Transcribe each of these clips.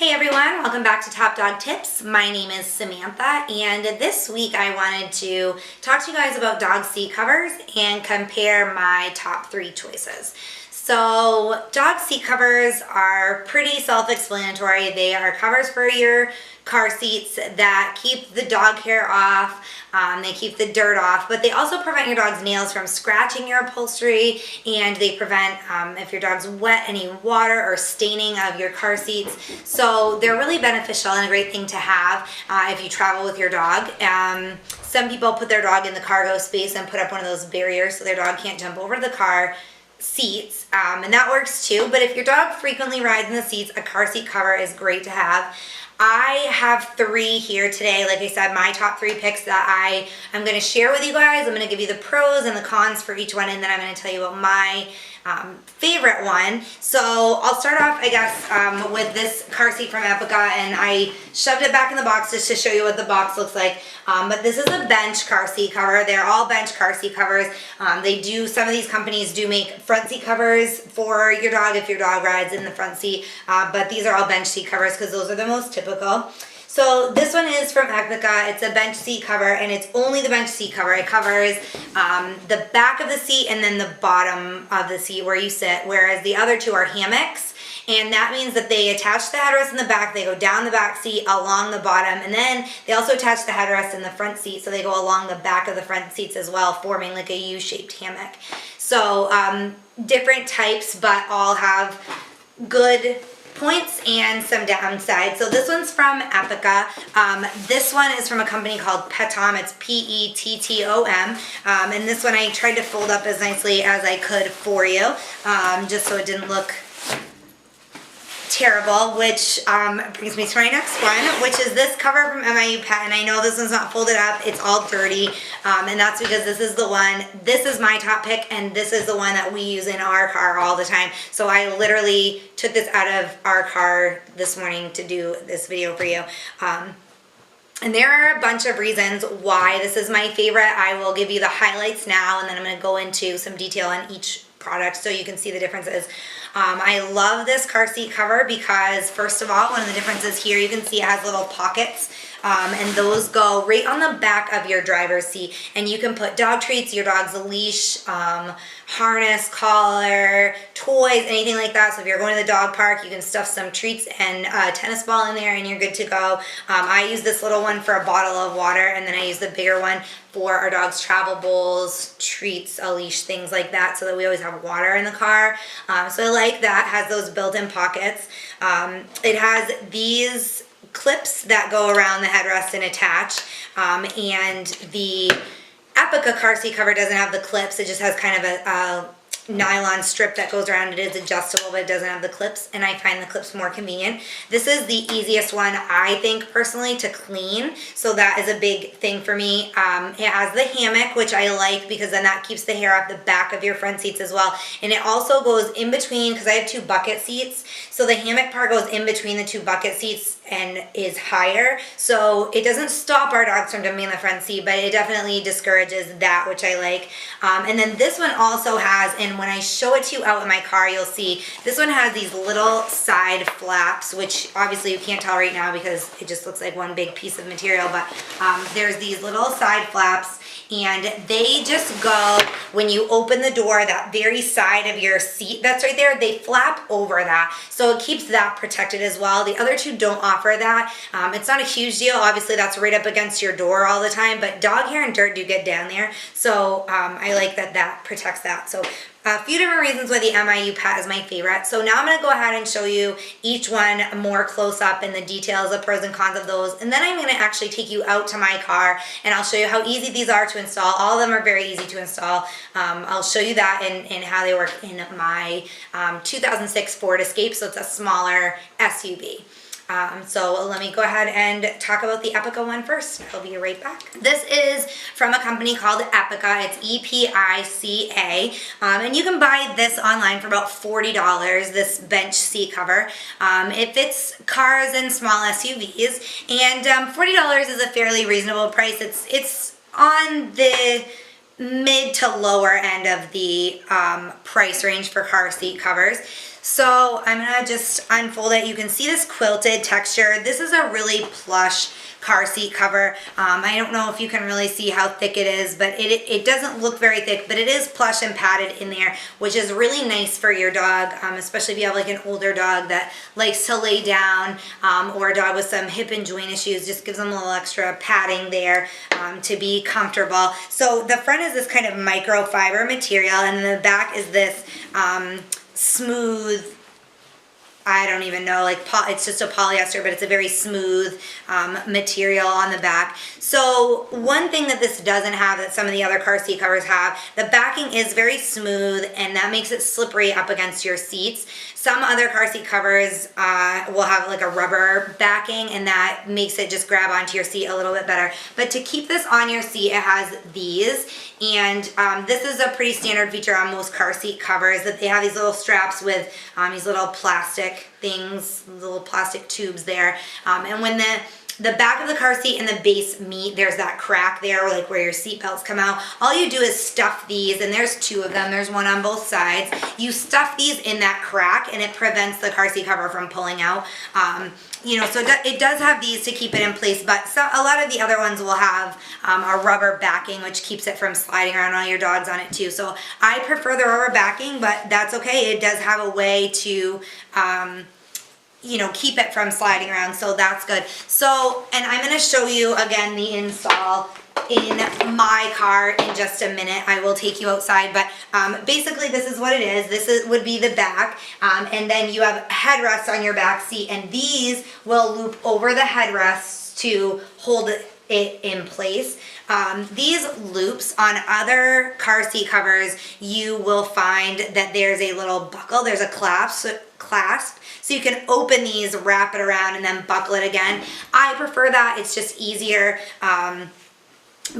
Hey everyone, welcome back to Top Dog Tips. My name is Samantha, and this week I wanted to talk to you guys about dog seat covers and compare my top 3 choices. So dog seat covers are pretty self-explanatory. They are covers for your car seats that keep the dog hair off, they keep the dirt off, but they also prevent your dog's nails from scratching your upholstery, and they prevent, if your dog's wet, any water or staining of your car seats. So they're really beneficial and a great thing to have if you travel with your dog. Some people put their dog in the cargo space and put up one of those barriers so their dog can't jump over the car seats, and that works too. But if your dog frequently rides in the seats, a car seat cover is great to have. I have 3 here today. Like I said, my top 3 picks that I'm going to share with you guys. I'm going to give you the pros and the cons for each one, and then I'm going to tell you about my favorite one. So I'll start off, I guess, with this car seat from Epica, and I shoved it back in the box just to show you what the box looks like. But this is a bench car seat cover. They're all bench car seat covers. Some of these companies do make front seat covers for your dog if your dog rides in the front seat, but these are all bench seat covers because those are the most typical. So this one is from Applica. It's a bench seat cover, and it's only the bench seat cover. It covers the back of the seat and then the bottom of the seat where you sit, whereas the other 2 are hammocks. And that means that they attach the headrest in the back, they go down the back seat along the bottom, and then they also attach the headrest in the front seat, so they go along the back of the front seats as well, forming like a U-shaped hammock. So different types, but all have good points and some downsides. So this one's from Epica. This one is from a company called Pettom. It's P-E-T-T-O-M. And this one I tried to fold up as nicely as I could for you, just so it didn't look terrible, which brings me to my next one, which is this cover from MIU PET. And I know this one's not folded up, it's all dirty, and that's because this is my top pick, and this is the one that we use in our car all the time. So I literally took this out of our car this morning to do this video for you. And there are a bunch of reasons why this is my favorite. I will give you the highlights now, and then I'm going to go into some detail on each product so you can see the differences. I love this car seat cover because, first of all, one of the differences here, you can see it has little pockets, and those go right on the back of your driver's seat, and you can put dog treats, your dog's leash, harness, collar, toys, anything like that. So if you're going to the dog park, you can stuff some treats and a tennis ball in there and you're good to go. I use this little one for a bottle of water, and then I use the bigger one for our dog's travel bowls, treats, a leash, things like that, so that we always have water in the car. So I like that. It has those built-in pockets. It has these clips that go around the headrest and attach, and the Applica car seat cover doesn't have the clips. It just has kind of a nylon strip that goes around. It is adjustable, but it doesn't have the clips, and I find the clips more convenient. This is the easiest one, I think, personally, to clean, so that is a big thing for me. It has the hammock, which I like because then that keeps the hair off the back of your front seats as well, and it also goes in between, because I have 2 bucket seats, so the hammock part goes in between the 2 bucket seats and is higher, so it doesn't stop our dogs from jumping in the front seat, but it definitely discourages that, which I like. And then this one also has, and when I show it to you out in my car, you'll see this one has these little side flaps, which obviously you can't tell right now because it just looks like one big piece of material, but there's these little side flaps, and they just go when you open the door, that very side of your seat that's right there, they flap over that, so it keeps that protected as well. The other 2 don't offer that. It's not a huge deal. Obviously that's right up against your door all the time, but dog hair and dirt do get down there, so I like that that protects that. So a few different reasons why the MIU PET is my favorite. So now I'm going to go ahead and show you each one more close up and the details, the pros and cons of those, and then I'm going to actually take you out to my car and I'll show you how easy these are to install. All of them are very easy to install. I'll show you that and how they work in my 2006 Ford Escape, so it's a smaller SUV. So let me go ahead and talk about the Epica one first. I'll be right back. This is from a company called Epica. It's E-P-I-C-A. And you can buy this online for about $40, this bench seat cover. It fits cars and small SUVs. And $40 is a fairly reasonable price. It's on the mid to lower end of the price range for car seat covers. So I'm gonna just unfold it. You can see this quilted texture. This is a really plush car seat cover. I don't know if you can really see how thick it is, but it doesn't look very thick, but it is plush and padded in there, which is really nice for your dog, especially if you have like an older dog that likes to lay down, or a dog with some hip and joint issues. Just gives them a little extra padding there to be comfortable. So the front is this kind of microfiber material, and then the back is this smooth, I don't even know, like it's just a polyester, but it's a very smooth material on the back. So one thing that this doesn't have that some of the other car seat covers have, the backing is very smooth, and that makes it slippery up against your seats. Some other car seat covers will have like a rubber backing, and that makes it just grab onto your seat a little bit better. But to keep this on your seat, it has these, and this is a pretty standard feature on most car seat covers, that they have these little straps with these little plastic things, little plastic tubes there. And when the back of the car seat and the base meet, there's that crack there, like where your seat belts come out. All you do is stuff these, and there's two of them. There's one on both sides. You stuff these in that crack, and it prevents the car seat cover from pulling out. You know, so it does have these to keep it in place, but a lot of the other ones will have a rubber backing, which keeps it from sliding around. All your dogs on it too. So I prefer the rubber backing, but that's okay. It does have a way to you know, keep it from sliding around, so that's good. So, and I'm going to show you again the install in my car in just a minute. I will take you outside, but basically this is what it is. Would be the back, and then you have headrests on your back seat, and these will loop over the headrests to hold it in place. These loops on other car seat covers, you will find that there's a little buckle, there's a clasp, so you can open these, wrap it around, and then buckle it again. I prefer that. It's just easier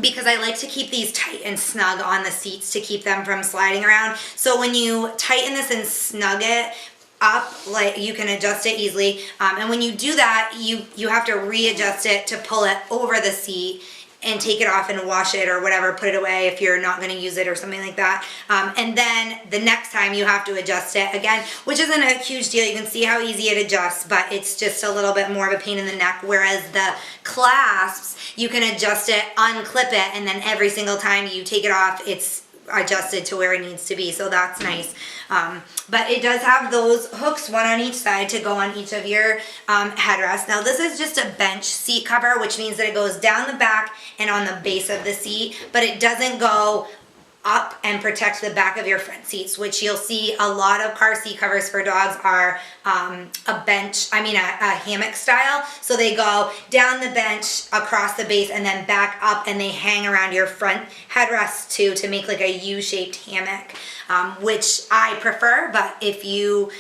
because I like to keep these tight and snug on the seats to keep them from sliding around. So when you tighten this and snug it up, like, you can adjust it easily, and when you do that, you have to readjust it to pull it over the seat and take it off and wash it or whatever, put it away if you're not going to use it or something like that. And then the next time you have to adjust it again, which isn't a huge deal. You can see how easy it adjusts, but it's just a little bit more of a pain in the neck. Whereas the clasps, you can adjust it, unclip it, and then every single time you take it off, it's adjusted to where it needs to be, so that's nice. But it does have those hooks, one on each side, to go on each of your headrests. Now this is just a bench seat cover, which means that it goes down the back and on the base of the seat, but it doesn't go up and protect the back of your front seats, which you'll see a lot of car seat covers for dogs are a hammock style. So they go down the bench, across the base, and then back up, and they hang around your front headrest too to make like a U-shaped hammock, which I prefer. But if you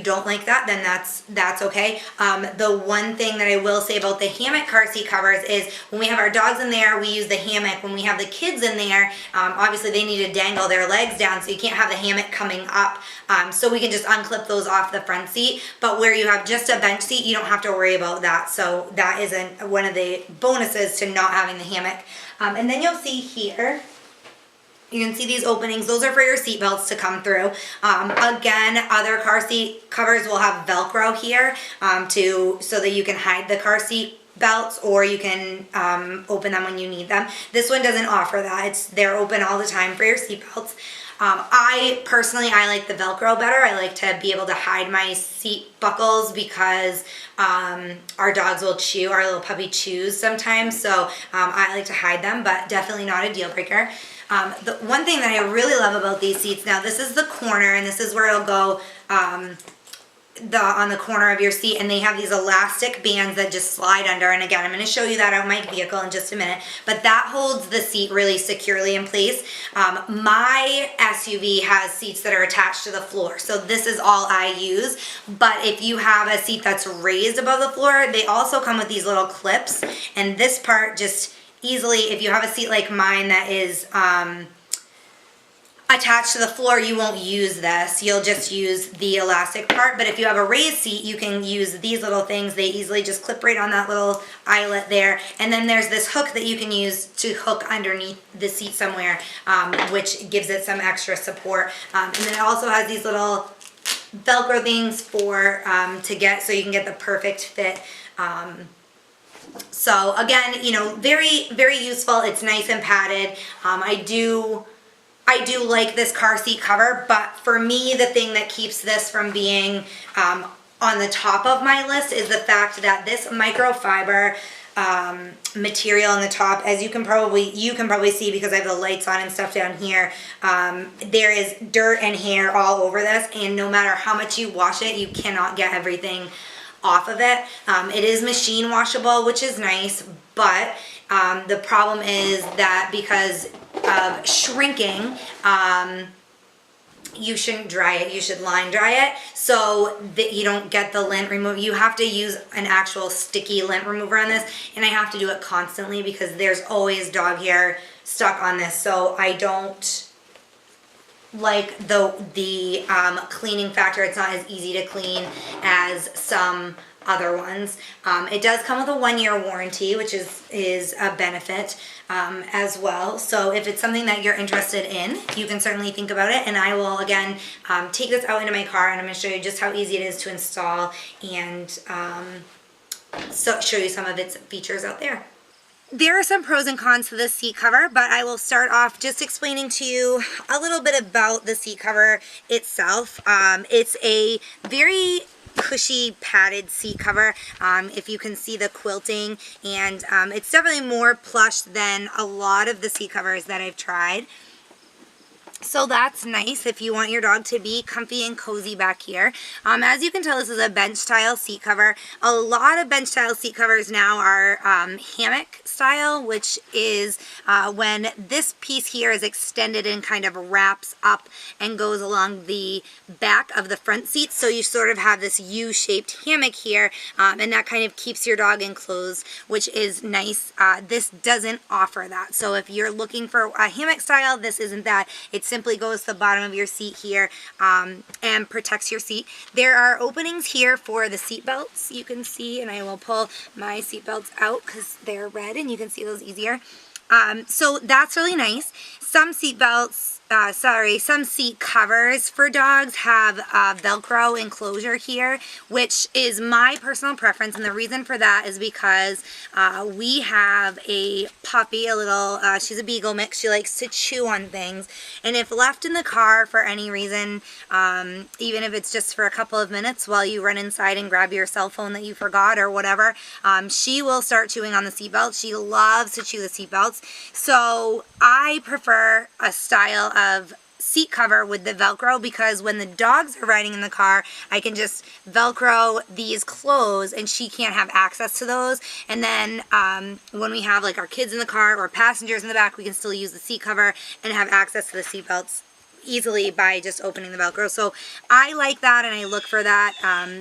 don't like that, then that's okay. The one thing that I will say about the hammock car seat covers is when we have our dogs in there, we use the hammock. When we have the kids in there, obviously they need to dangle their legs down, so you can't have the hammock coming up. So we can just unclip those off the front seat. But where you have just a bench seat, you don't have to worry about that. So that isn't one of the bonuses to not having the hammock. And then you'll see here, you can see these openings. Those are for your seat belts to come through. Again, other car seat covers will have Velcro here so that you can hide the car seat belts, or you can open them when you need them. This one doesn't offer that. They're open all the time for your seat belts. I like the Velcro better. I like to be able to hide my seat buckles because our dogs will chew, our little puppy chews sometimes, so I like to hide them, but definitely not a deal breaker. The one thing that I really love about these seats, now this is the corner, and this is where it'll go on the corner of your seat, and they have these elastic bands that just slide under. And again, I'm going to show you that out of my vehicle in just a minute, but that holds the seat really securely in place. My SUV has seats that are attached to the floor, so this is all I use. But if you have a seat that's raised above the floor, they also come with these little clips, and this part just easily, if you have a seat like mine that is attached to the floor, you won't use this. You'll just use the elastic part. But if you have a raised seat, you can use these little things. They easily just clip right on that little eyelet there. And then there's this hook that you can use to hook underneath the seat somewhere, which gives it some extra support. And then it also has these little Velcro things for to get, so you can get the perfect fit. So again, you know, very, very useful. It's nice and padded. I do like this car seat cover, but for me, the thing that keeps this from being on the top of my list is the fact that this microfiber material on the top, as you can probably see because I have the lights on and stuff down here, there is dirt and hair all over this, and no matter how much you wash it, you cannot get everything off of it. It is machine washable, which is nice, but the problem is that because of shrinking, you shouldn't dry it. You should line dry it so that you don't get the lint remover. You have to use an actual sticky lint remover on this, and I have to do it constantly because there's always dog hair stuck on this. So I don't like the cleaning factor. It's not as easy to clean as some other ones. It does come with a 1-year warranty, which is a benefit as well. So if it's something that you're interested in, you can certainly think about it. And I will again take this out into my car, and I'm going to show you just how easy it is to install, and so show you some of its features out there. There are some pros and cons to this seat cover, but I will start off just explaining to you a little bit about the seat cover itself. It's a very cushy padded seat cover, if you can see the quilting, and it's definitely more plush than a lot of the seat covers that I've tried. So that's nice if you want your dog to be comfy and cozy back here. As you can tell, this is a bench style seat cover. A lot of bench style seat covers now are hammock style, which is when this piece here is extended and kind of wraps up and goes along the back of the front seat. So you sort of have this U-shaped hammock here, and that kind of keeps your dog enclosed, which is nice. This doesn't offer that. So if you're looking for a hammock style, this isn't that. It simply goes to the bottom of your seat here and protects your seat. There are openings here for the seat belts, you can see, and I will pull my seat belts out because they're red and you can see those easier. So that's really nice. Some seat belts, some seat covers for dogs have Velcro enclosure here, which is my personal preference, and the reason for that is because we have a puppy, she's a beagle mix. She likes to chew on things, and if left in the car for any reason, even if it's just for a couple of minutes while you run inside and grab your cell phone that you forgot or whatever, she will start chewing on the seatbelt. She loves to chew the seatbelts, so I prefer a style of seat cover with the Velcro, because when the dogs are riding in the car, I can just Velcro these clothes and she can't have access to those. And then when we have like our kids in the car or passengers in the back, we can still use the seat cover and have access to the seat belts easily by just opening the Velcro. So I like that and I look for that.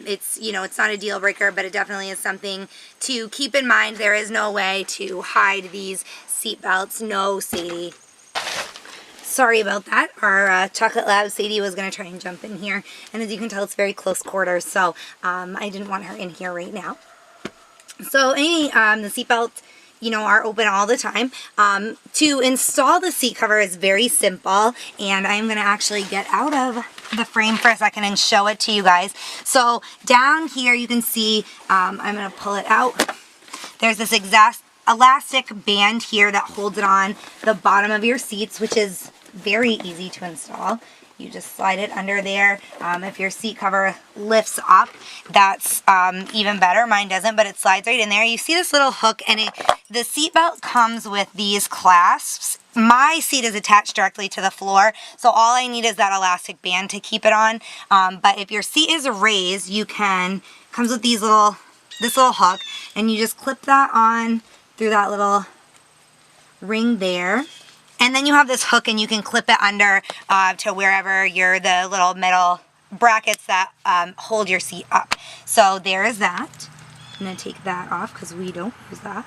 It's, you know, it's not a deal breaker, but it definitely is something to keep in mind. There is no way to hide these seat belts. No, Sadie. Sorry about that. Our chocolate lab, Sadie, was going to try and jump in here. And as you can tell, it's very close quarters, so I didn't want her in here right now. So the seat belts, you know, are open all the time. To install the seat cover is very simple, and I'm going to actually get out of the frame for a second and show it to you guys. So down here you can see, I'm going to pull it out. There's this elastic band here that holds it on the bottom of your seats, which is very easy to install. You just slide it under there. If your seat cover lifts up, that's even better. Mine doesn't, but it slides right in there. You see this little hook, and the seat belt comes with these clasps. My seat is attached directly to the floor, so all I need is that elastic band to keep it on. But if your seat is raised, comes with this little hook, and you just clip that on through that little ring there. And then you have this hook, and you can clip it under to wherever the little metal brackets that hold your seat up. So there is that. I'm going to take that off because we don't use that.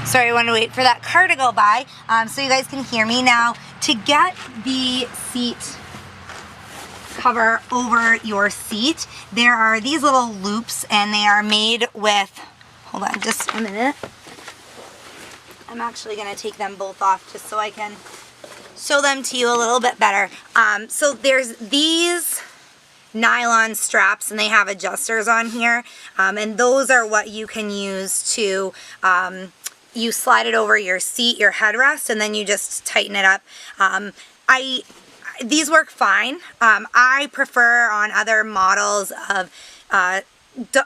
Sorry, I wanted to wait for that car to go by so you guys can hear me. Now, to get the seat cover over your seat, there are these little loops, and they are made with, hold on just a minute. I'm actually going to take them both off just so I can show them to you a little bit better. So there's these nylon straps, and they have adjusters on here, and those are what you can use to you slide it over your seat, your headrest, and then you just tighten it up. These work fine. I prefer on other models of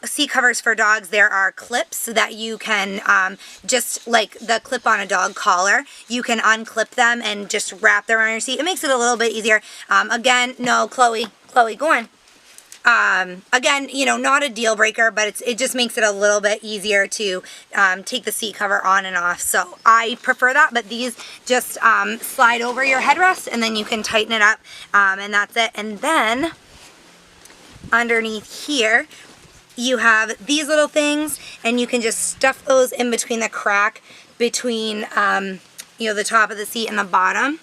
seat covers for dogs, there are clips that you can, just like the clip on a dog collar, you can unclip them and just wrap them around your seat. It makes it a little bit easier. Again, no, Chloe, go on. Again, you know, not a deal breaker, but it just makes it a little bit easier to take the seat cover on and off. So I prefer that, but these just slide over your headrest, and then you can tighten it up, and that's it. And then underneath here, you have these little things, and you can just stuff those in between the crack between, you know, the top of the seat and the bottom,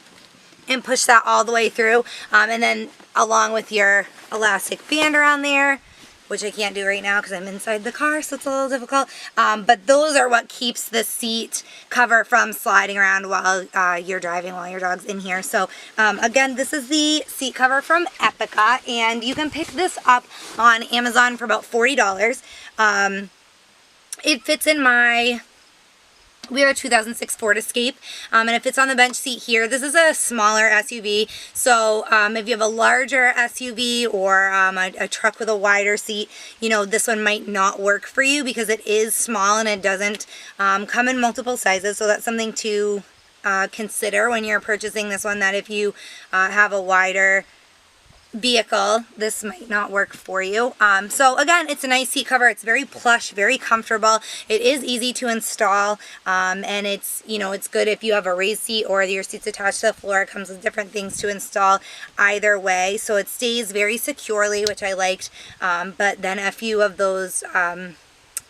and push that all the way through, and then along with your elastic band around there, which I can't do right now because I'm inside the car, so it's a little difficult. But those are what keeps the seat cover from sliding around while you're driving, while your dog's in here. So again, this is the seat cover from Epica, and you can pick this up on Amazon for about $40. It fits in my... We have a 2006 Ford Escape, and it fits on the bench seat here. This is a smaller SUV, so if you have a larger SUV or a truck with a wider seat, you know, this one might not work for you because it is small and it doesn't come in multiple sizes, so that's something to consider when you're purchasing this one, that if you have a wider vehicle, this might not work for you. So again, it's a nice seat cover. It's very plush, very comfortable. It is easy to install, and it's, you know, it's good if you have a raised seat or your seat's attached to the floor. It comes with different things to install either way, so it stays very securely, which I liked. But then a few of those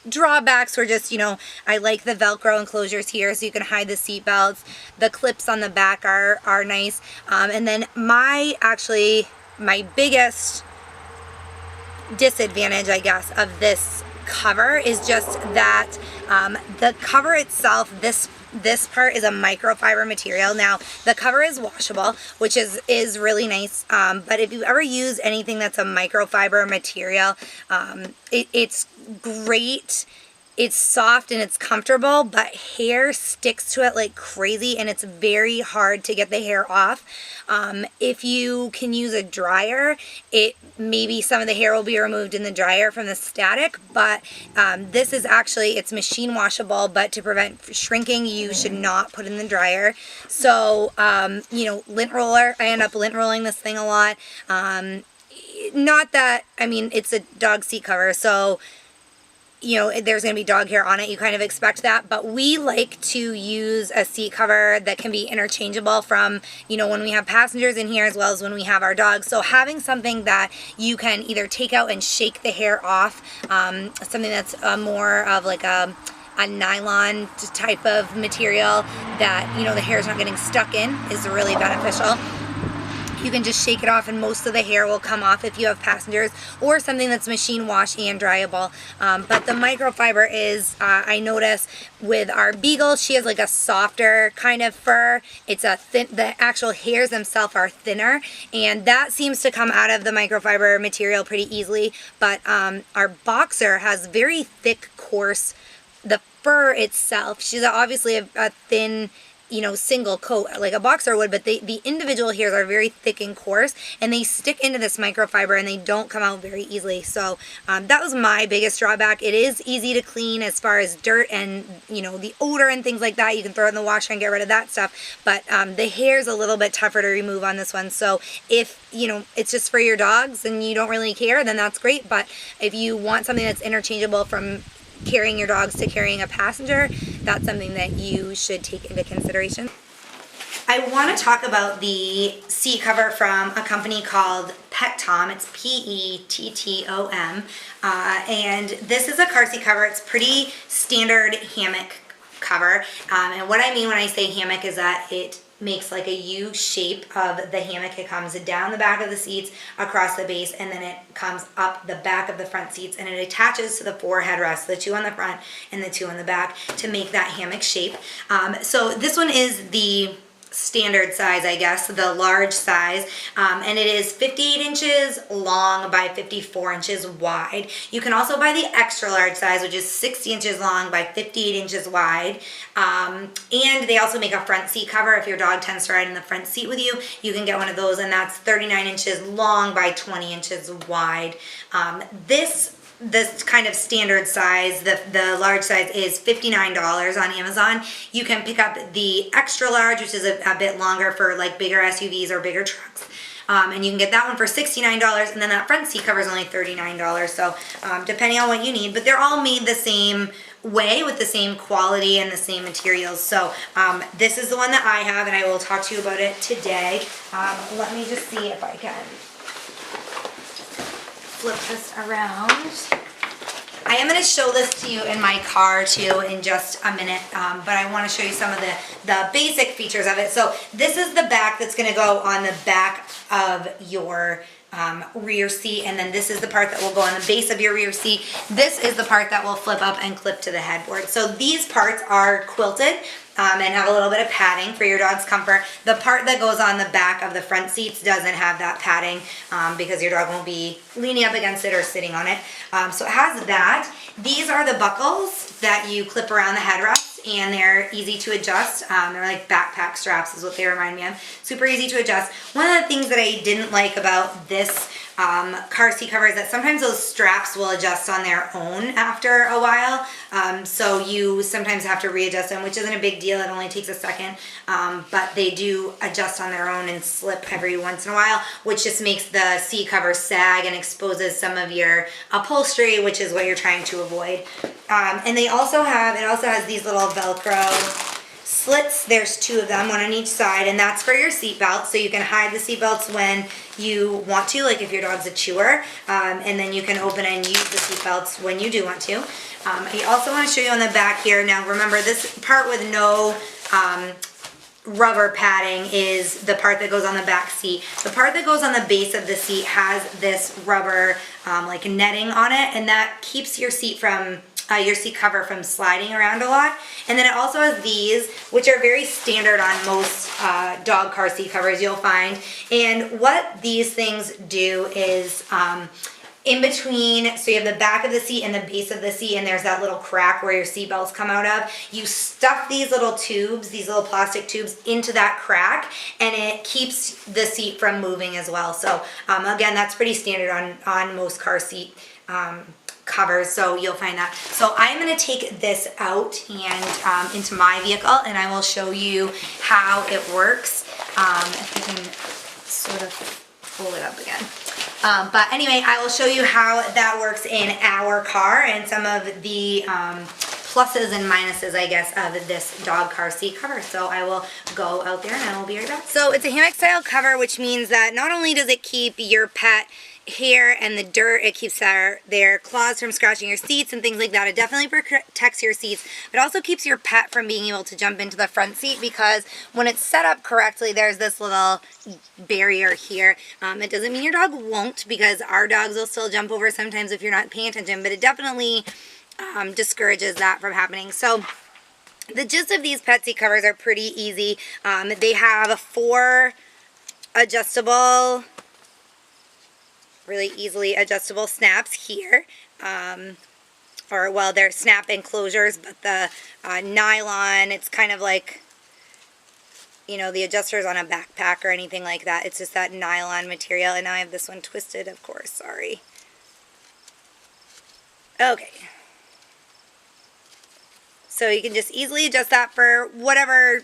drawbacks were just, you know, I like the Velcro enclosures here so you can hide the seat belts. The clips on the back are nice. And then my biggest disadvantage, I guess, of this cover is just that the cover itself, this part is a microfiber material. Now, the cover is washable, which is really nice, but if you ever use anything that's a microfiber material, it's great. It's soft and it's comfortable, but hair sticks to it like crazy, and it's very hard to get the hair off. If you can use a dryer, maybe some of the hair will be removed in the dryer from the static, but this is actually, it's machine washable, but to prevent shrinking, you should not put in the dryer. So, you know, lint roller, I end up lint rolling this thing a lot. Not that, I mean, it's a dog seat cover, so you know, there's going to be dog hair on it. You kind of expect that, but we like to use a seat cover that can be interchangeable from, you know, when we have passengers in here as well as when we have our dogs. So having something that you can either take out and shake the hair off, something that's more of like a nylon type of material that, you know, the hair's not getting stuck in, is really beneficial. You can just shake it off and most of the hair will come off if you have passengers, or something that's machine wash and dryable. But the microfiber is, I notice with our Beagle, she has like a softer kind of fur. It's a thin, the actual hairs themselves are thinner, and that seems to come out of the microfiber material pretty easily. But our Boxer has very thick, coarse, the fur itself. She's obviously a thin, you know, single coat like a Boxer would, but the individual hairs are very thick and coarse, and they stick into this microfiber and they don't come out very easily. So that was my biggest drawback. It is easy to clean as far as dirt and, you know, the odor and things like that. You can throw it in the washer and get rid of that stuff, but the hair is a little bit tougher to remove on this one. So if, you know, it's just for your dogs and you don't really care, then that's great. But if you want something that's interchangeable from carrying your dogs to carrying a passenger, that's something that you should take into consideration. I want to talk about the seat cover from a company called Pettom. It's Pettom, and this is a car seat cover. It's pretty standard hammock cover. And what I mean when I say hammock is that it makes like a U shape of the hammock. It comes down the back of the seats, across the base, and then it comes up the back of the front seats, and it attaches to the 4 headrests, the 2 on the front and the 2 on the back, to make that hammock shape. So this one is the standard size, I guess, the large size, and it is 58 inches long by 54 inches wide. You can also buy the extra large size, which is 60 inches long by 58 inches wide, and they also make a front seat cover. If your dog tends to ride in the front seat with you, you can get one of those, and that's 39 inches long by 20 inches wide. This kind of standard size, the large size, is $59 on Amazon. You can pick up the extra large, which is a bit longer for like bigger SUVs or bigger trucks. And you can get that one for $69, and then that front seat cover is only $39. So depending on what you need, but they're all made the same way with the same quality and the same materials. So this is the one that I have, and I will talk to you about it today. Let me just see if I can flip this around. I am going to show this to you in my car too in just a minute, but I want to show you some of the basic features of it. So this is the back that's going to go on the back of your rear seat, and then this is the part that will go on the base of your rear seat. This is the part that will flip up and clip to the headboard. So these parts are quilted and have a little bit of padding for your dog's comfort. The part that goes on the back of the front seats doesn't have that padding because your dog won't be leaning up against it or sitting on it. So it has that. These are the buckles that you clip around the headrest, and they're easy to adjust. They're like backpack straps is what they remind me of. Super easy to adjust. One of the things that I didn't like about this car seat cover is that sometimes those straps will adjust on their own after a while. So you sometimes have to readjust them, which isn't a big deal. It only takes a second. But they do adjust on their own and slip every once in a while, which just makes the seat cover sag and exposes some of your upholstery, which is what you're trying to avoid. And it also has these little Velcro slits. There's 2 of them, one on each side, and that's for your seat belts, so you can hide the seat belts when you want to, like if your dog's a chewer, and then you can open and use the seat belts when you do want to. I also want to show you on the back here. Now remember, this part with no rubber padding is the part that goes on the back seat. The part that goes on the base of the seat has this rubber like netting on it, and that keeps your seat cover from sliding around a lot. And then it also has these, which are very standard on most dog car seat covers you'll find. And what these things do is in between, so you have the back of the seat and the base of the seat, and there's that little crack where your seat belts come out of. You stuff these little tubes, these little plastic tubes, into that crack, and it keeps the seat from moving as well. So again, that's pretty standard on most car seat covers, so you'll find that. So I'm going to take this out and into my vehicle, and I will show you how it works. If I can sort of pull it up again. But anyway, I will show you how that works in our car and some of the pluses and minuses, I guess, of this dog car seat cover. So I will go out there and I will be right back. So it's a hammock style cover, which means that not only does it keep your pet hair and the dirt, it keeps their claws from scratching your seats and things like that. It definitely protects your seats. It also keeps your pet from being able to jump into the front seat, because when it's set up correctly, there's this little barrier here. It doesn't mean your dog won't, because our dogs will still jump over sometimes if you're not paying attention, but it definitely discourages that from happening. So the gist of these pet seat covers are pretty easy. They have 4 adjustable, really easily adjustable snaps here, or well, they're snap enclosures, but the nylon, it's kind of like, you know, the adjusters on a backpack or anything like that. It's just that nylon material, and now I have this one twisted, of course, sorry. Okay. So you can just easily adjust that for whatever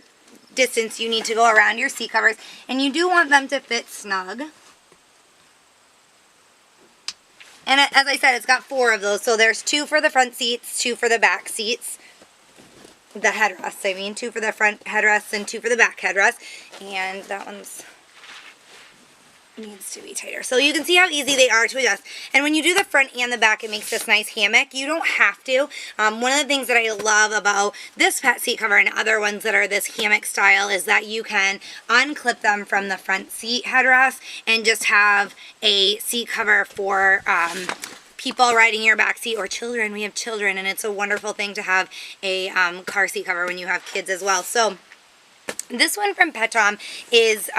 distance you need to go around your seat covers, and you do want them to fit snug. And as I said, it's got 4 of those. So there's 2 for the front seats, 2 for the back seats. The headrests, I mean. 2 for the front headrests and 2 for the back headrests. And that one's needs to be tighter. So you can see how easy they are to adjust. And when you do the front and the back, it makes this nice hammock. You don't have to. One of the things that I love about this pet seat cover and other ones that are this hammock style is that you can unclip them from the front seat headrest and just have a seat cover for people riding your back seat or children. We have children, and it's a wonderful thing to have a car seat cover when you have kids as well. So this one from Pettom is,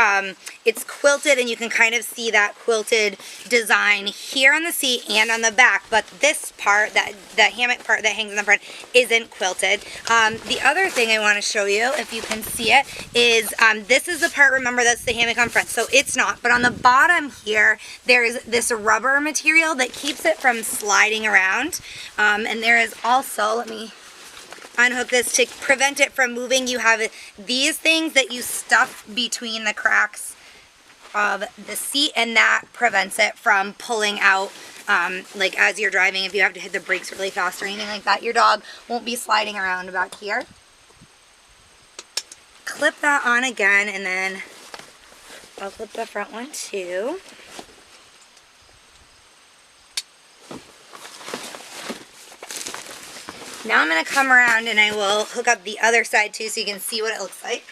it's quilted, and you can kind of see that quilted design here on the seat and on the back, but this part, that hammock part that hangs in the front, isn't quilted. The other thing I want to show you, if you can see it, is this is the part, remember, that's the hammock on front, so it's not, but on the bottom here, there's this rubber material that keeps it from sliding around, and there is also, let me unhook this to prevent it from moving. You have these things that you stuff between the cracks of the seat, and that prevents it from pulling out like as you're driving. If you have to hit the brakes really fast or anything like that, your dog won't be sliding around back here. Clip that on again, and then I'll clip the front one too. Now I'm going to come around and I will hook up the other side too so you can see what it looks like.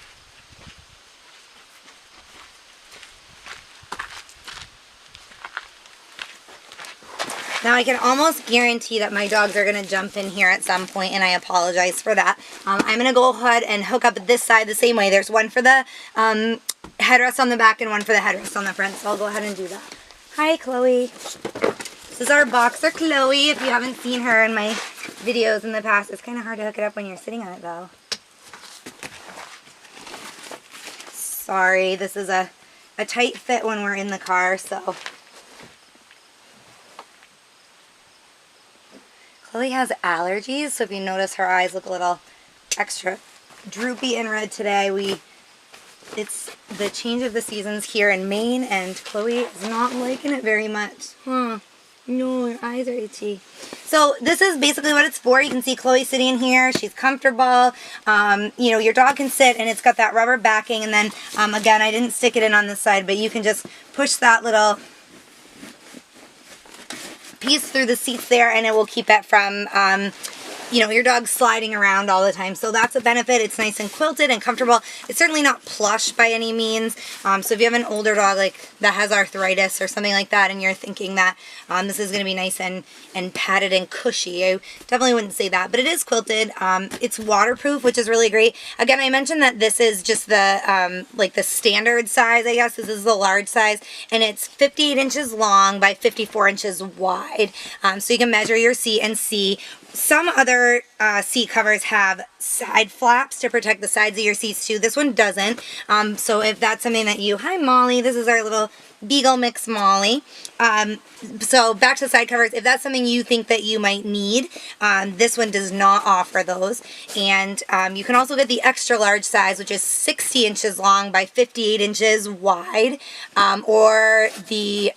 Now I can almost guarantee that my dogs are going to jump in here at some point, and I apologize for that. I'm going to go ahead and hook up this side the same way. There's one for the headrest on the back and one for the headrest on the front, so I'll go ahead and do that. Hi, Chloe. This is our boxer, Chloe. If you haven't seen her in my videos in the past, it's kind of hard to hook it up when you're sitting on it, though. Sorry, this is a tight fit when we're in the car, so. Chloe has allergies, so if you notice her eyes look a little extra droopy and red today, it's the change of the seasons here in Maine, and Chloe is not liking it very much. No, her eyes are itchy. So this is basically what it's for. You can see Chloe sitting in here. She's comfortable. You know, your dog can sit, and it's got that rubber backing. And then, again, I didn't stick it in on this side, but you can just push that little piece through the seats there, and it will keep it from you know, your dog sliding around all the time. So that's a benefit. It's nice and quilted and comfortable. It's certainly not plush by any means. So if you have an older dog like that has arthritis or something like that, and you're thinking that this is going to be nice and padded and cushy, I definitely wouldn't say that. But it is quilted. It's waterproof, which is really great. Again, I mentioned that this is just the like the standard size, I guess. This is the large size, and it's 58 inches long by 54 inches wide. So you can measure your seat and see. Some other seat covers have side flaps to protect the sides of your seats too. This one doesn't. So if that's something that you, hi Molly, this is our little Beagle mix Molly. So back to the side covers, if that's something you think that you might need, this one does not offer those. And you can also get the extra large size, which is 60 inches long by 58 inches wide, or the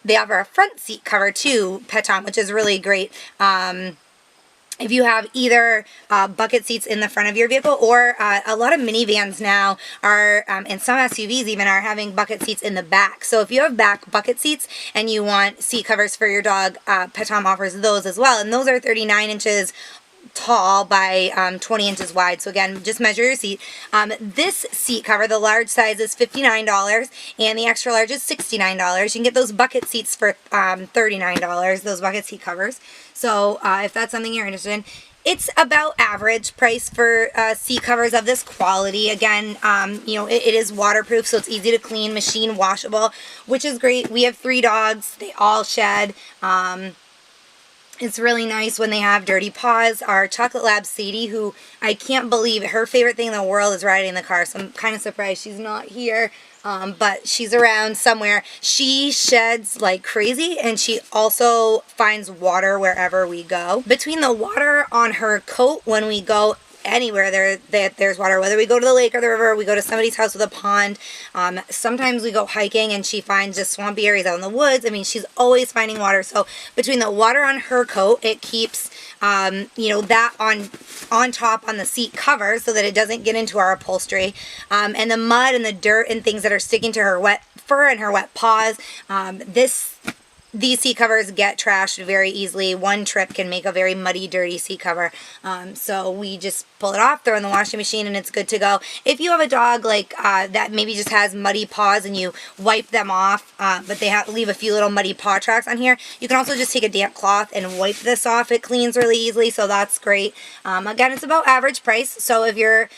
they offer a front seat cover too, Pettom, which is really great. If you have either bucket seats in the front of your vehicle, or a lot of minivans now are, and some SUVs even are having bucket seats in the back. So if you have back bucket seats and you want seat covers for your dog, Pettom offers those as well. And those are 39 inches tall by 20 inches wide. So again, just measure your seat. This seat cover, the large size, is $59, and the extra large is $69. You can get those bucket seats for $39, those bucket seat covers. So if that's something you're interested in, it's about average price for seat covers of this quality. Again, you know, it is waterproof, so it's easy to clean, machine washable, which is great. We have 3 dogs. They all shed. It's really nice when they have dirty paws. Our chocolate lab Sadie, who I can't believe her favorite thing in the world is riding the car, so I'm kind of surprised she's not here, but she's around somewhere. She sheds like crazy, and she also finds water wherever we go. Between the water on her coat when we go anywhere there's water, whether we go to the lake or the river, we go to somebody's house with a pond, sometimes we go hiking and she finds just swampy areas out in the woods. I mean, she's always finding water. So between the water on her coat, it keeps you know, that on top on the seat cover so that it doesn't get into our upholstery, and the mud and the dirt and things that are sticking to her wet fur and her wet paws. These seat covers get trashed very easily. One trip can make a very muddy, dirty seat cover. So we just pull it off, throw it in the washing machine, and it's good to go. If you have a dog like that maybe just has muddy paws and you wipe them off, but they leave a few little muddy paw tracks on here, you can also just take a damp cloth and wipe this off. It cleans really easily, so that's great. Again, it's about average price. So if you're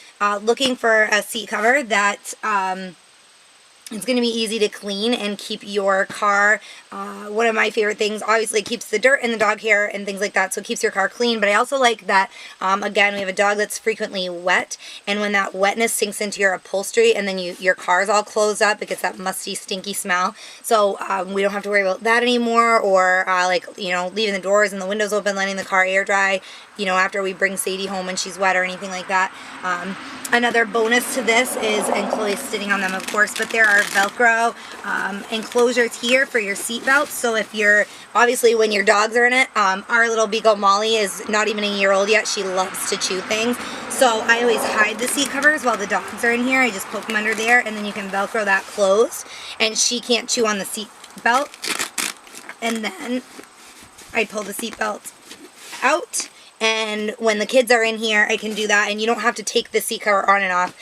looking for a seat cover that it's going to be easy to clean and keep your car, one of my favorite things, obviously it keeps the dirt and the dog hair and things like that, so it keeps your car clean, but I also like that, again, we have a dog that's frequently wet, and when that wetness sinks into your upholstery and then your car's all closed up, it gets that musty, stinky smell, so we don't have to worry about that anymore, or like, you know, leaving the doors and the windows open, letting the car air dry, you know, after we bring Sadie home when she's wet or anything like that. Another bonus to this is, and Chloe's sitting on them of course, but there are Velcro enclosures here for your seat belts. So if you're, obviously when your dogs are in it, our little beagle Molly is not even a year old yet. She loves to chew things. So I always hide the seat covers while the dogs are in here. I just poke them under there and then you can Velcro that closed and she can't chew on the seat belt. And then I pull the seat belt out. And when the kids are in here, I can do that, and you don't have to take the seat cover on and off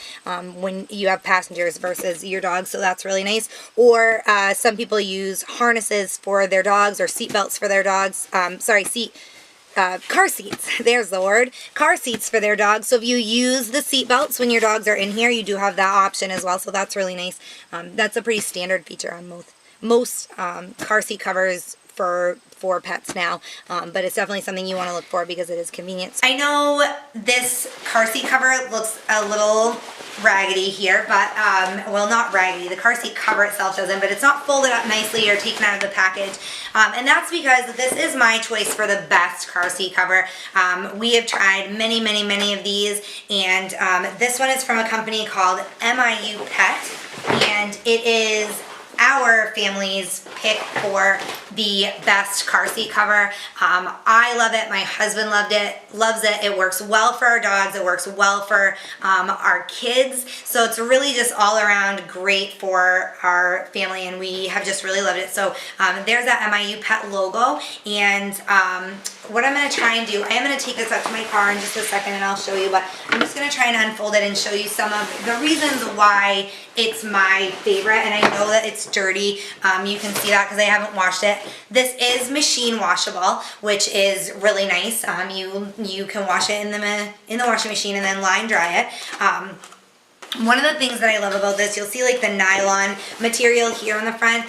when you have passengers versus your dogs, so that's really nice. Or some people use harnesses for their dogs or seat belts for their dogs. Car seats. There's the word. Car seats for their dogs. So if you use the seat belts when your dogs are in here, you do have that option as well, so that's really nice. That's a pretty standard feature on most car seat covers for pets now, but it's definitely something you want to look for because it is convenient. I know this car seat cover looks a little raggedy here, but well, not raggedy, the car seat cover itself doesn't, but it's not folded up nicely or taken out of the package, and that's because this is my choice for the best car seat cover. We have tried many of these, and this one is from a company called MIU PET, and it is our family's pick for the best car seat cover. I love it. My husband loves it. It works well for our dogs. It works well for our kids. So it's really just all around great for our family, and we have just really loved it. So there's that MIU Pet logo, and what I'm going to try and do, I am going to take this up to my car in just a second and I'll show you, but I'm just going to try and unfold it and show you some of the reasons why it's my favorite, and I know that it's dirty. You can see that because I haven't washed it. This is machine washable, which is really nice. You can wash it in the washing machine and then line dry it. One of the things that I love about this, you'll see like the nylon material here on the front.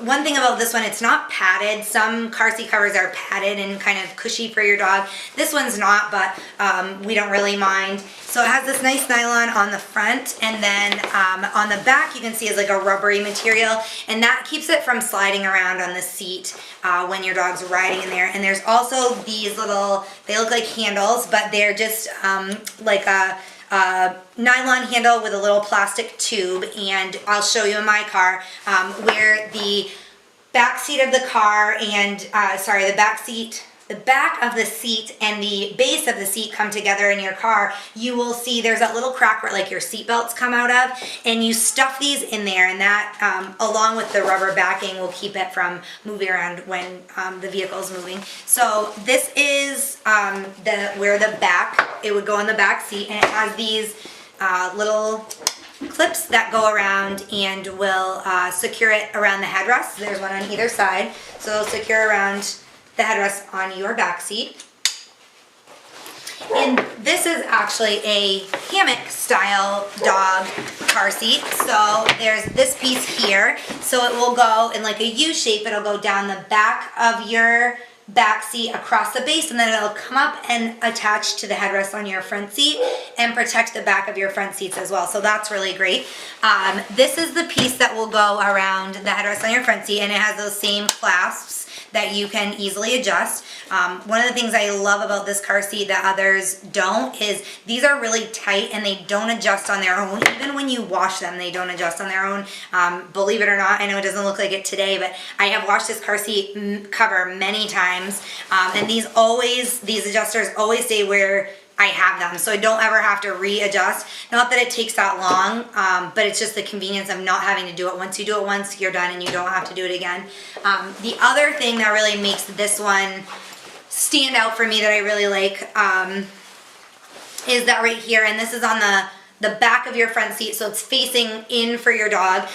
One thing about this one, it's not padded. Some car seat covers are padded and kind of cushy for your dog. This one's not, but we don't really mind. So it has this nice nylon on the front, and then on the back you can see is like a rubbery material, and that keeps it from sliding around on the seat when your dog's riding in there. And there's also these little, they look like handles, but they're just like a nylon handle with a little plastic tube, and I'll show you in my car where the back seat of the car and the back of the seat and the base of the seat come together in your car. You will see there's that little crack where like your seat belts come out of, and you stuff these in there, and that along with the rubber backing will keep it from moving around when the vehicle's moving. So this is where the back, it would go in the back seat, and it has these little clips that go around and will secure it around the headrest. There's one on either side, so they'll secure around the headrest on your back seat. And this is actually a hammock style dog car seat. So there's this piece here, so it will go in like a U shape. It'll go down the back of your back seat across the base, and then it'll come up and attach to the headrest on your front seat and protect the back of your front seats as well. So that's really great. This is the piece that will go around the headrest on your front seat, and it has those same clasps that you can easily adjust. One of the things I love about this car seat that others don't is these are really tight and they don't adjust on their own. Even when you wash them, they don't adjust on their own. Believe it or not, I know it doesn't look like it today, but I have washed this car seat cover many times, and these adjusters always stay where I have them, so I don't ever have to readjust. Not that it takes that long, but it's just the convenience of not having to do it. Once you do it once, you're done and you don't have to do it again. The other thing that really makes this one stand out for me that I really like is that right here, and this is on the back of your front seat, so it's facing in for your dog.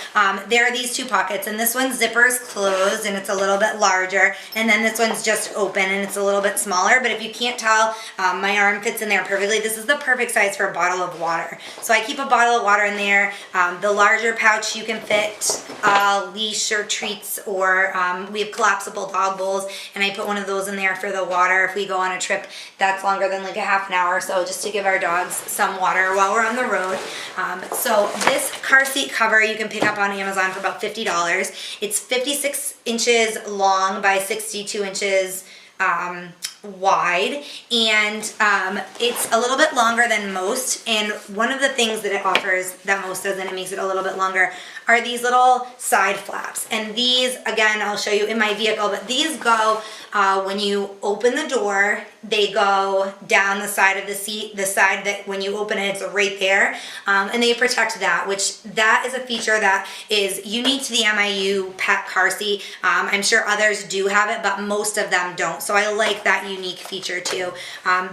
There are these two pockets, and this one's zipper's closed and it's a little bit larger, and then this one's just open and it's a little bit smaller. But if you can't tell, my arm fits in there perfectly. This is the perfect size for a bottle of water. So I keep a bottle of water in there. The larger pouch, you can fit a leash or treats, or we have collapsible dog bowls, and I put one of those in there for the water if we go on a trip that's longer than like a half an hour or so, just to give our dogs some water while we're on the road. So this car seat cover you can pick up on Amazon for about $50. It's 56 inches long by 62 inches wide, and it's a little bit longer than most. And one of the things that it offers that most does, and it makes it a little bit longer, are these little side flaps. And these, again, I'll show you in my vehicle, but these go when you open the door, they go down the side of the seat, the side that when you open it, it's right there, and they protect that, which that is a feature that is unique to the MIU Pet car seat. I'm sure others do have it, but most of them don't. So I like that unique feature too.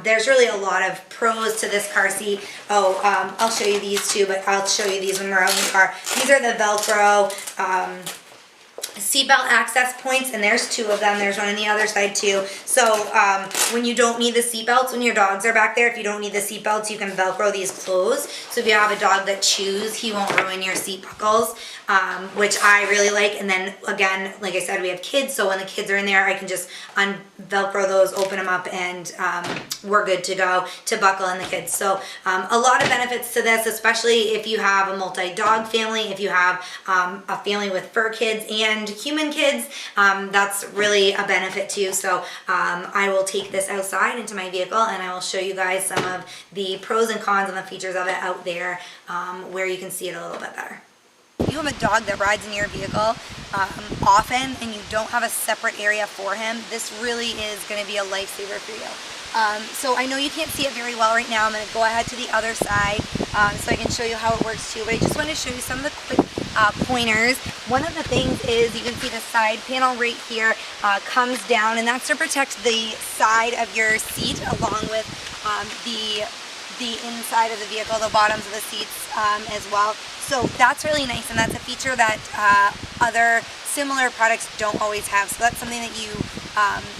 There's really a lot of pros to this car seat. I'll show you these too, but I'll show you these when we're out in the car. These are the Velcro seatbelt access points, and there's two of them. There's one on the other side too. So when you don't need the seatbelts, when your dogs are back there, if you don't need the seatbelts, you can Velcro these closed. So if you have a dog that chews, he won't ruin your seat buckles, which I really like. And then again, like I said, we have kids, so when the kids are in there, I can just Velcro those, open them up, and we're good to go to buckle in the kids. So a lot of benefits to this, especially if you have a multi-dog family, if you have a family with fur kids and human kids, that's really a benefit too. So I will take this outside into my vehicle, and I will show you guys some of the pros and cons and the features of it out there, where you can see it a little bit better. If you have a dog that rides in your vehicle often and you don't have a separate area for him, this really is going to be a lifesaver for you. So I know you can't see it very well right now. I'm going to go ahead to the other side so I can show you how it works too. But I just want to show you some of the quick pointers. One of the things is you can see the side panel right here comes down, and that's to protect the side of your seat along with the inside of the vehicle, the bottoms of the seats as well. So that's really nice, and that's a feature that other similar products don't always have. So that's something that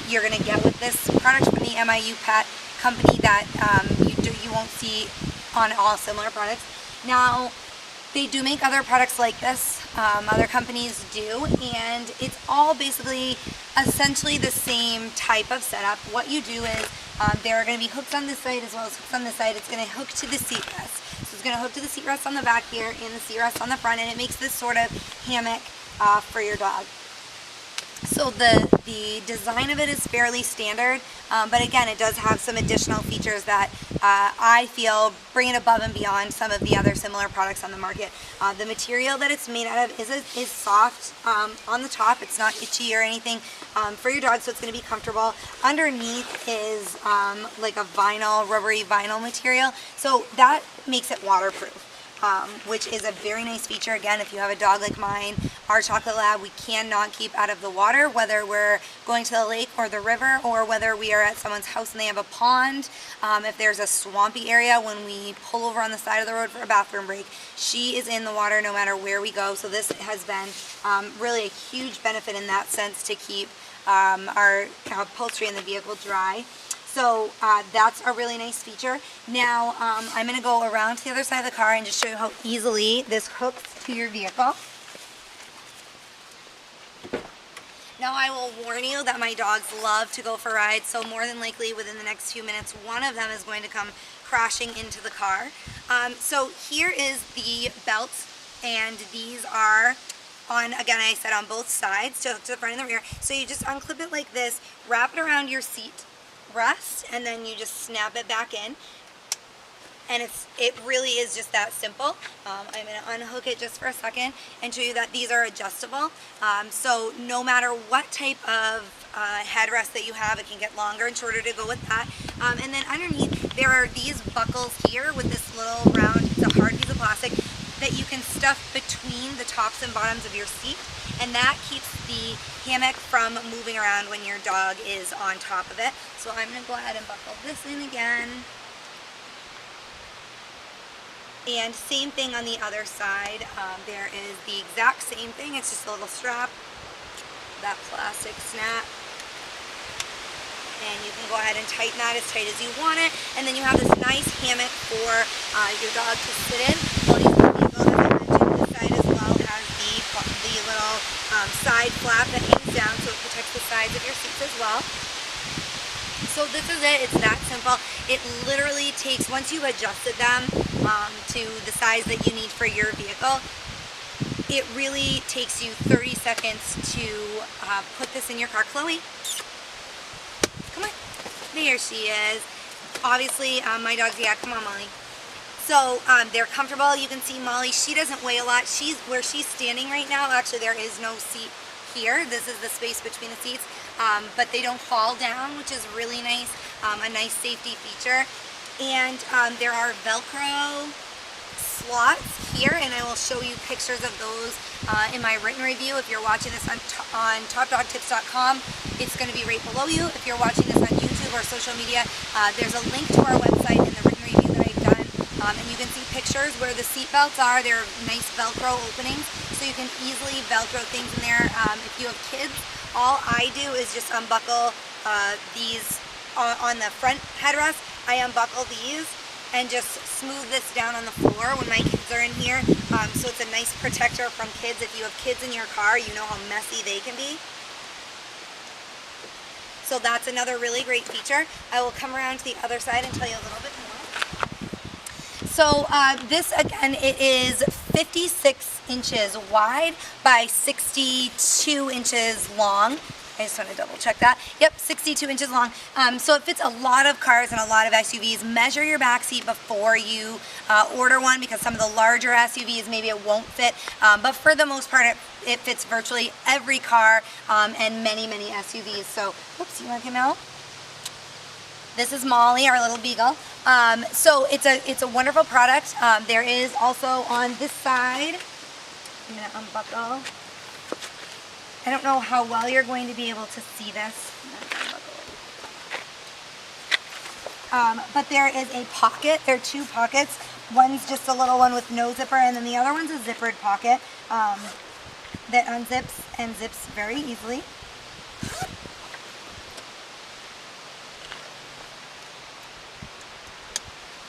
you're going to get with this product from the MIU Pet company that you won't see on all similar products. Now, they do make other products like this, other companies do, and it's all basically essentially the same type of setup. What you do is there are going to be hooks on this side as well as hooks on this side. It's going to hook to the seat rest. So it's going to hook to the seat rest on the back here and the seat rest on the front, and it makes this sort of hammock for your dog. So the design of it is fairly standard, but again, it does have some additional features that I feel bring it above and beyond some of the other similar products on the market. The material that it's made out of is soft on the top. It's not itchy or anything for your dog, so it's going to be comfortable. Underneath is like a vinyl, rubbery vinyl material, so that makes it waterproof. Which is a very nice feature. Again, if you have a dog like mine, our chocolate lab, we cannot keep out of the water, whether we're going to the lake or the river, or whether we are at someone's house and they have a pond. If there's a swampy area, when we pull over on the side of the road for a bathroom break, she is in the water no matter where we go. So this has been really a huge benefit in that sense to keep our upholstery in the vehicle dry. So that's a really nice feature. Now I'm going to go around to the other side of the car and just show you how easily this hooks to your vehicle. Now I will warn you that my dogs love to go for rides, so more than likely within the next few minutes one of them is going to come crashing into the car. So here is the belt, and these are on, again, I said on both sides to hook to the front and the rear. So you just unclip it like this, wrap it around your seat rest, and then you just snap it back in, and it really is just that simple. I'm going to unhook it just for a second and show you that these are adjustable, so no matter what type of headrest that you have, it can get longer and shorter to go with that. And then underneath, There are these buckles here with this little round, it's a hard piece of plastic that you can stuff between the tops and bottoms of your seat, and that keeps the hammock from moving around when your dog is on top of it. So I'm going to go ahead and buckle this in again. And same thing on the other side. There is the exact same thing, it's just a little strap, that plastic snap. And you can go ahead and tighten that as tight as you want it. And then you have this nice hammock for your dog to sit in. While he's on the vehicle, as I mentioned, this side as well has the little side flap that hangs down, so it protects the sides of your seats as well. So this is it, it's that simple. It literally takes, once you've adjusted them to the size that you need for your vehicle, it really takes you 30 seconds to put this in your car. Chloe, come on. There she is. Obviously, my dog's, yeah, come on, Molly. So they're comfortable. You can see Molly, she doesn't weigh a lot. Where she's standing right now, actually there is no seat here. This is the space between the seats, but they don't fall down, which is really nice, a nice safety feature. And there are Velcro slots here, and I will show you pictures of those in my written review. If you're watching this on topdogtips.com, it's going to be right below you. If you're watching this on YouTube or social media, there's a link to our website in the written review that I've done, and you can see pictures where the seat belts are. They're nice Velcro openings, so you can easily Velcro things in there. If you have kids, all I do is just unbuckle these on the front headrest. I unbuckle these and just smooth this down on the floor when my kids are in here. So it's a nice protector from kids. If you have kids in your car, you know how messy they can be. So that's another really great feature. I will come around to the other side and tell you a little bit more. So this, again, it is 56 inches wide by 62 inches long. I just want to double check that. Yep, 62 inches long. So it fits a lot of cars and a lot of SUVs. Measure your back seat before you order one, because some of the larger SUVs, maybe it won't fit. But for the most part, it fits virtually every car and many, many SUVs. So, whoops, you want to come out? This is Molly, our little beagle. So it's a wonderful product. There is also on this side, I'm going to unbuckle. I don't know how well you're going to be able to see this. But there is a pocket. There are two pockets. One's just a little one with no zipper, and then the other one's a zippered pocket that unzips and zips very easily.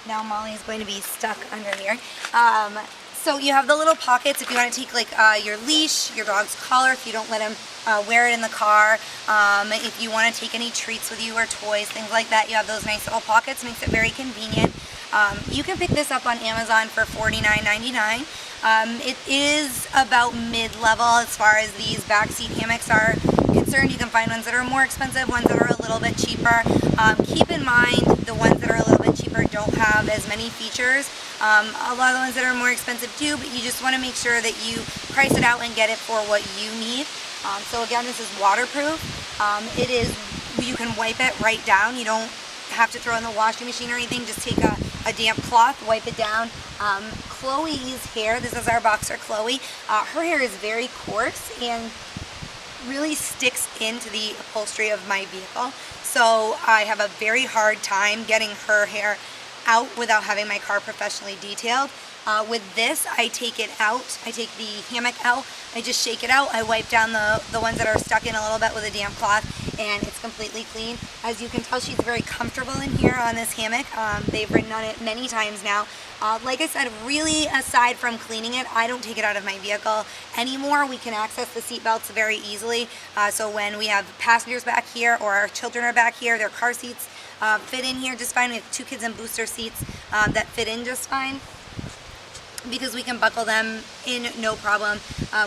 Now Molly is going to be stuck under here. So you have the little pockets if you want to take like your leash, your dog's collar, if you don't let him wear it in the car. If you want to take any treats with you or toys, things like that, you have those nice little pockets. Makes it very convenient. You can pick this up on Amazon for $49.99. It is about mid-level as far as these backseat hammocks are concerned. You can find ones that are more expensive, ones that are a little bit cheaper. Keep in mind the ones that are a little bit cheaper don't have as many features. A lot of the ones that are more expensive do, but you just want to make sure that you price it out and get it for what you need. So again, this is waterproof. You can wipe it right down. You don't have to throw in the washing machine or anything. Just take a damp cloth, wipe it down. Chloe's hair, this is our boxer Chloe, her hair is very coarse and really sticks into the upholstery of my vehicle. So I have a very hard time getting her hair out without having my car professionally detailed. With this, I take it out. I take the hammock out. I just shake it out. I wipe down the ones that are stuck in a little bit with a damp cloth, and it's completely clean. As you can tell, she's very comfortable in here on this hammock. They've ridden on it many times now. Like I said, really, aside from cleaning it, I don't take it out of my vehicle anymore. We can access the seat belts very easily. So when we have passengers back here or our children are back here, their car seats fit in here just fine. We have 2 kids in booster seats that fit in just fine, because we can buckle them in no problem,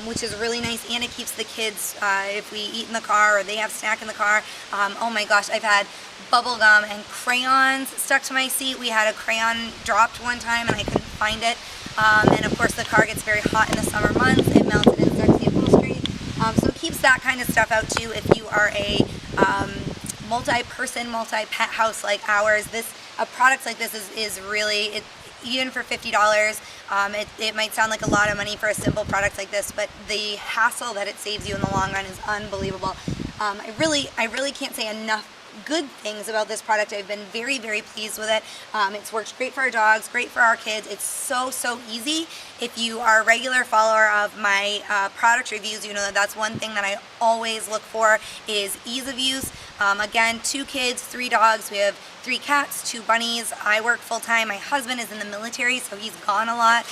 which is really nice, and it keeps the kids, if we eat in the car or they have snack in the car. Oh my gosh, I've had bubble gum and crayons stuck to my seat. We had a crayon dropped one time and I couldn't find it. And of course the car gets very hot in the summer months. It melted and starts the upholstery. So it keeps that kind of stuff out too if you are a multi-person, multi-pet house like ours. This a product like this is really, even for $50, it might sound like a lot of money for a simple product like this, but the hassle that it saves you in the long run is unbelievable. I really can't say enough good things about this product. I've been very, very pleased with it. It's worked great for our dogs, great for our kids. It's so easy. If you are a regular follower of my product reviews, you know that that's one thing that I always look for is ease of use. Again, 2 kids, 3 dogs. We have 3 cats, 2 bunnies. I work full-time. My husband is in the military, so he's gone a lot.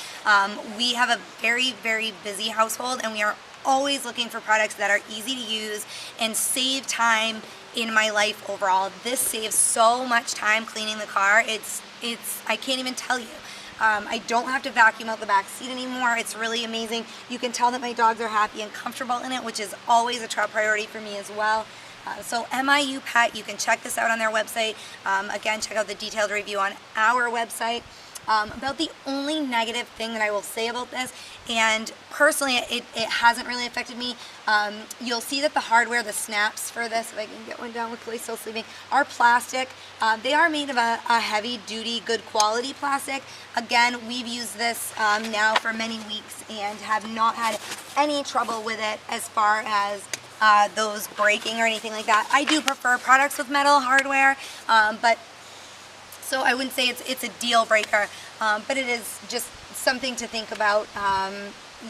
We have a very, very busy household, and we are always looking for products that are easy to use and save time in my life overall. This saves so much time cleaning the car. It's I can't even tell you. I don't have to vacuum out the back seat anymore. It's really amazing. You can tell that my dogs are happy and comfortable in it, which is always a top priority for me as well. So MIU Pet, you can check this out on their website. Again, check out the detailed review on our website. About the only negative thing that I will say about this, and personally it hasn't really affected me, you'll see that the hardware, the snaps for this, if I can get one down with Chloe still sleeping, are plastic. They are made of a heavy duty, good quality plastic. Again, we've used this now for many weeks and have not had any trouble with it as far as those breaking or anything like that. I do prefer products with metal hardware, but so I wouldn't say it's a deal breaker, but it is just something to think about,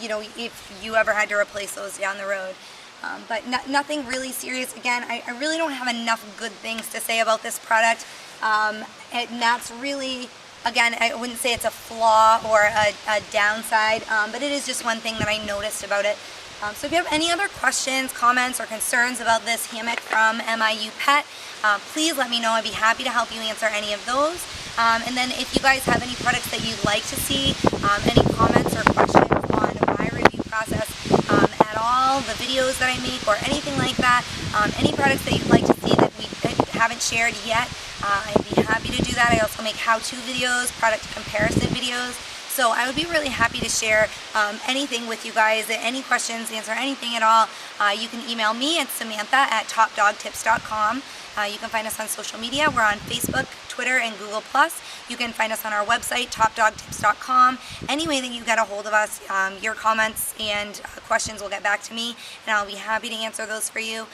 you know, if you ever had to replace those down the road. But nothing really serious. Again, I really don't have enough good things to say about this product, and that's really, again, I wouldn't say it's a flaw or a downside, but it is just one thing that I noticed about it. So if you have any other questions, comments, or concerns about this hammock from MIU Pet, please let me know. I'd be happy to help you answer any of those. And then if you guys have any products that you'd like to see, any comments or questions on my review process at all, the videos that I make or anything like that, any products that you'd like to see that we haven't shared yet, I'd be happy to do that. I also make how-to videos, product comparison videos. So I would be really happy to share anything with you guys, any questions, answer anything at all. You can email me at samantha@topdogtips.com. You can find us on social media. We're on Facebook, Twitter, and Google+. You can find us on our website, topdogtips.com. Any way that you get a hold of us, your comments and questions will get back to me, and I'll be happy to answer those for you.